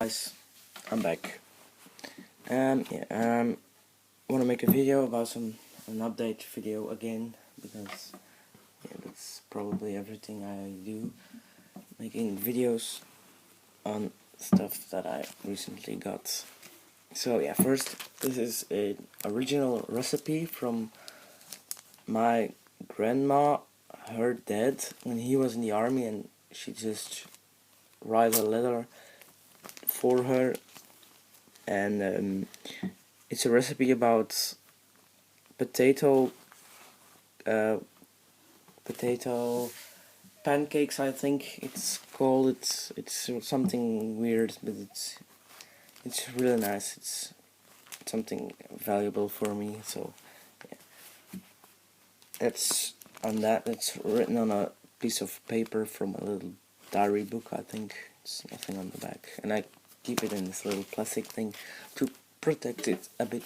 Guys, I'm back. I want to make a video about an update video again because that's probably everything I do, making videos on stuff that I recently got. So yeah, first this is an original recipe from my grandma, her dad, when he was in the army, and she just write a letter for her, and it's a recipe about potato uh, potato pancakes. I think it's called. It's something weird, but it's really nice. It's something valuable for me. So yeah. That's on that. It's written on a piece of paper from a little diary book. I think it's nothing on the back, and I keep it in this little plastic thing to protect it a bit.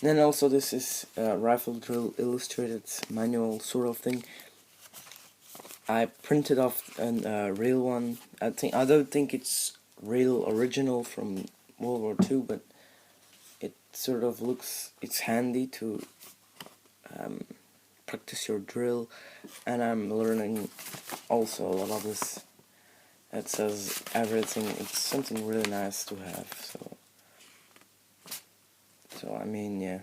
Then also this is a rifle drill illustrated manual sort of thing. I printed off a real one. I don't think it's real original from World War II, but it sort of looks. It's handy to practice your drill, and I'm learning also a lot of this. It says everything. It's something really nice to have. So I mean, yeah,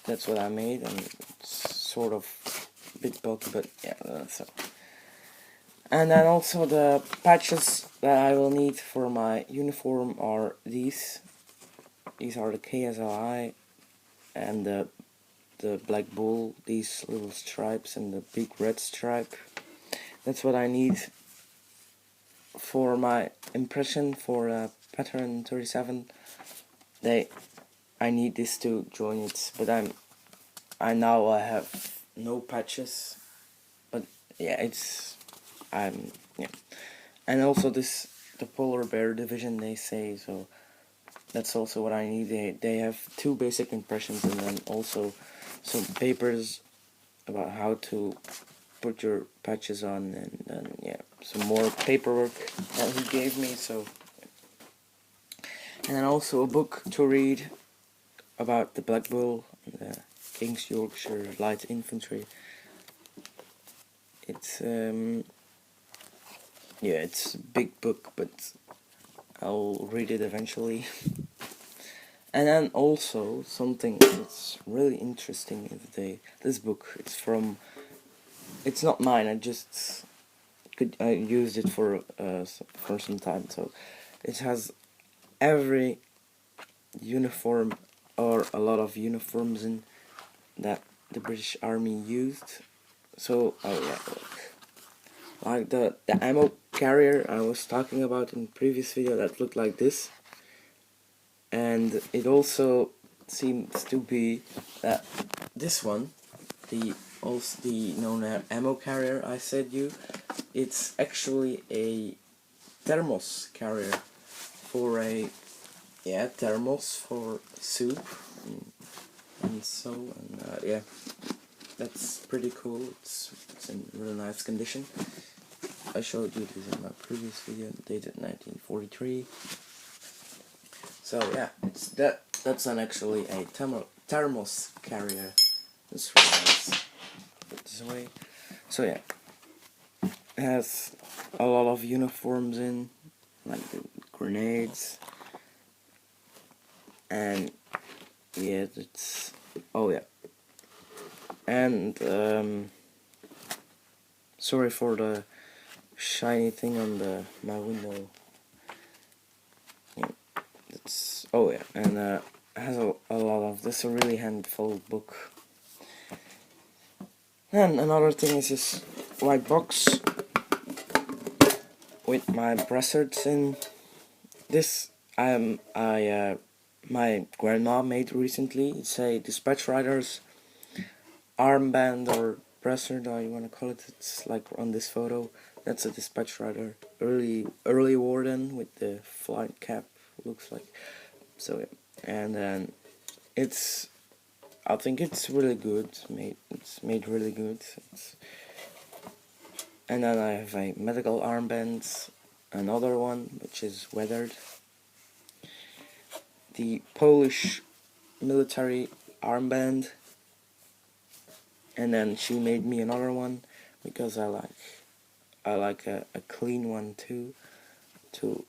that's what I made, and it's sort of a bit bulky, but yeah. So, and then also the patches that I will need for my uniform are these. These are the KSLI and the black bull. These little stripes and the big red stripe. That's what I need for my impression for pattern 37. I need this to join it, but I have no patches, but yeah, yeah, and also the polar bear division, they say, so that's also what I need. They have two basic impressions, and then also some papers about how to put your patches on, and then yeah, some more paperwork that he gave me. So, and then also a book to read about the Black Bull, the King's Yorkshire Light Infantry. It's yeah, it's a big book, but I'll read it eventually. And then also something that's really interesting is this book. It's not mine. I used it for some time. So it has every uniform or a lot of uniforms in that the British Army used. So oh yeah, look. Like the ammo carrier I was talking about in the previous video that looked like this, and it also seems to be that this one, the known ammo carrier I said it's actually a thermos carrier for thermos for soup and yeah, that's pretty cool. It's in really nice condition. I showed you this in my previous video, dated 1943. So yeah, that's actually a thermos carrier. That's really nice. Put this away. So yeah, it has a lot of uniforms in, like the grenades, and yeah, and sorry for the shiny thing on my window. Yeah, and it has a lot of this. A really handful book. And another thing is this white box with my bracelets in. This my grandma made recently. It's a dispatch rider's armband or bracelet, or you want to call it. It's like on this photo. That's a dispatch rider, early warden with the flight cap. Looks like. So yeah, and then I think it's really good. It's made really good. And then I have a medical armband, another one which is weathered. The Polish military armband, and then she made me another one because I like a clean one too, to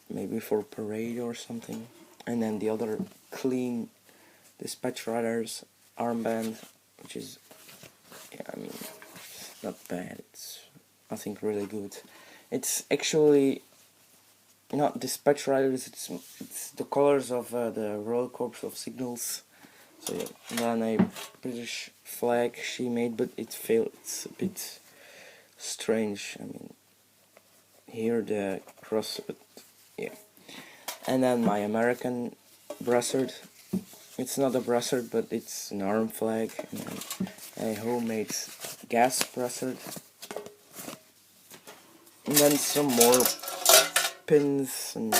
maybe for parade or something. And then the other clean Dispatch Riders armband, which is, yeah, I mean, not bad. It's, I think, really good. It's actually not Dispatch Riders. It's the colors of the Royal Corps of Signals. So yeah, and then a British flag she made, but it failed. It's a bit strange. I mean, here the cross, but yeah. And then my American brassard. It's not a brassard, but it's an arm flag. And then a homemade gas brassard. And then some more pins and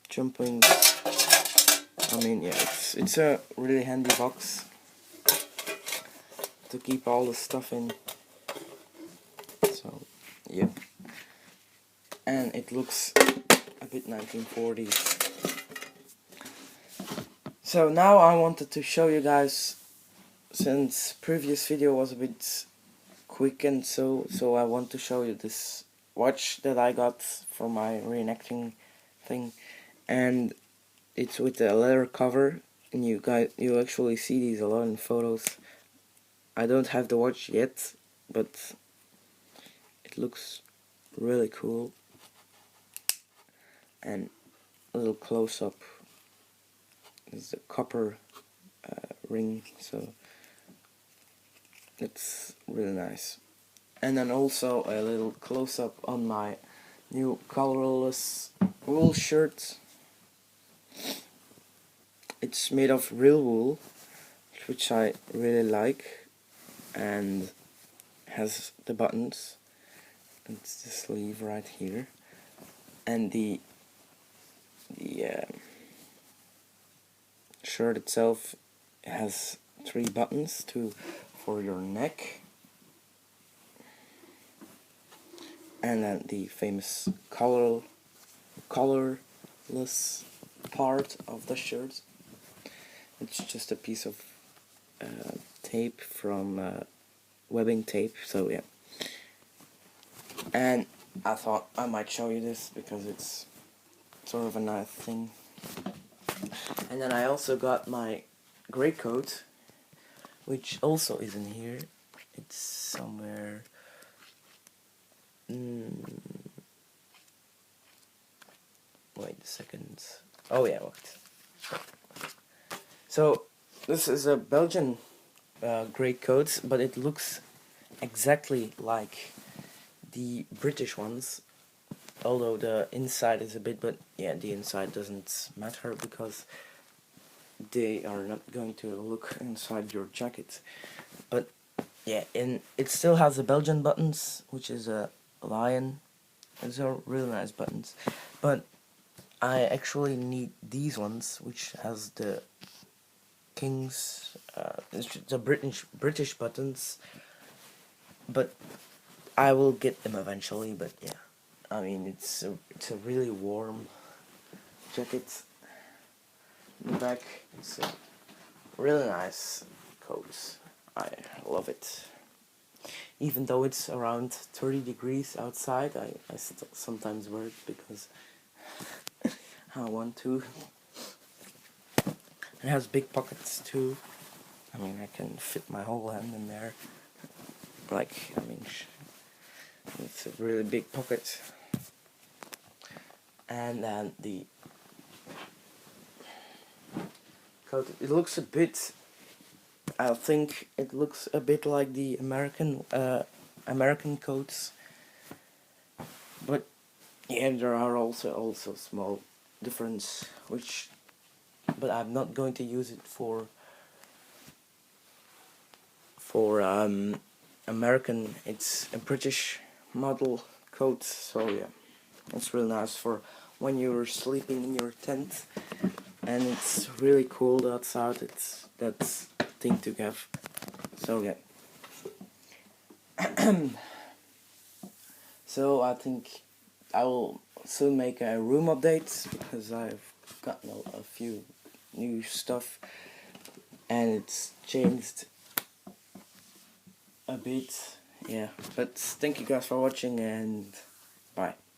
jumping. I mean, yeah, it's a really handy box to keep all the stuff in. So, yep. And it looks a bit 1940s. So now I wanted to show you guys, since previous video was a bit quick and so I want to show you this watch that I got for my reenacting thing, and it's with a leather cover, and you actually see these a lot in photos. I don't have the watch yet, but it looks really cool. And a little close up is the copper ring, so it's really nice. And then also a little close up on my new colorless wool shirt. It's made of real wool, which I really like, and has the buttons. It's the sleeve right here, and the shirt itself has 3 buttons, 2 for your neck, and then the famous colorless part of the shirt. It's just a piece of tape from webbing tape, so yeah. And I thought I might show you this because it's sort of a nice thing. And then I also got my grey coat, which also is in here. It's somewhere. Wait a second. Oh yeah, what? So this is a Belgian grey coat, but it looks exactly like the British ones, although the inside is a bit, but yeah, the inside doesn't matter because they are not going to look inside your jacket. But yeah, and it still has the Belgian buttons, which is a lion. These are really nice buttons, but I actually need these ones, which has the King's, the British buttons, but I will get them eventually. But yeah, I mean, it's a really warm jacket. In the back, it's a really nice coat. I love it. Even though it's around 30 degrees outside, I sometimes wear it because I want to. It has big pockets too. I mean, I can fit my whole hand in there. Like, I mean, it's a really big pocket. And then the coat, it looks a bit, I think it looks a bit like the American coats. But yeah, there are also small difference, but I'm not going to use it for American. It's a British model coat, so yeah, it's really nice for when you're sleeping in your tent and it's really cold outside. It's that's the thing to have. So yeah. So I think I will soon make a room update because I've gotten a few new stuff and it's changed a bit. Yeah, but thank you guys for watching and bye.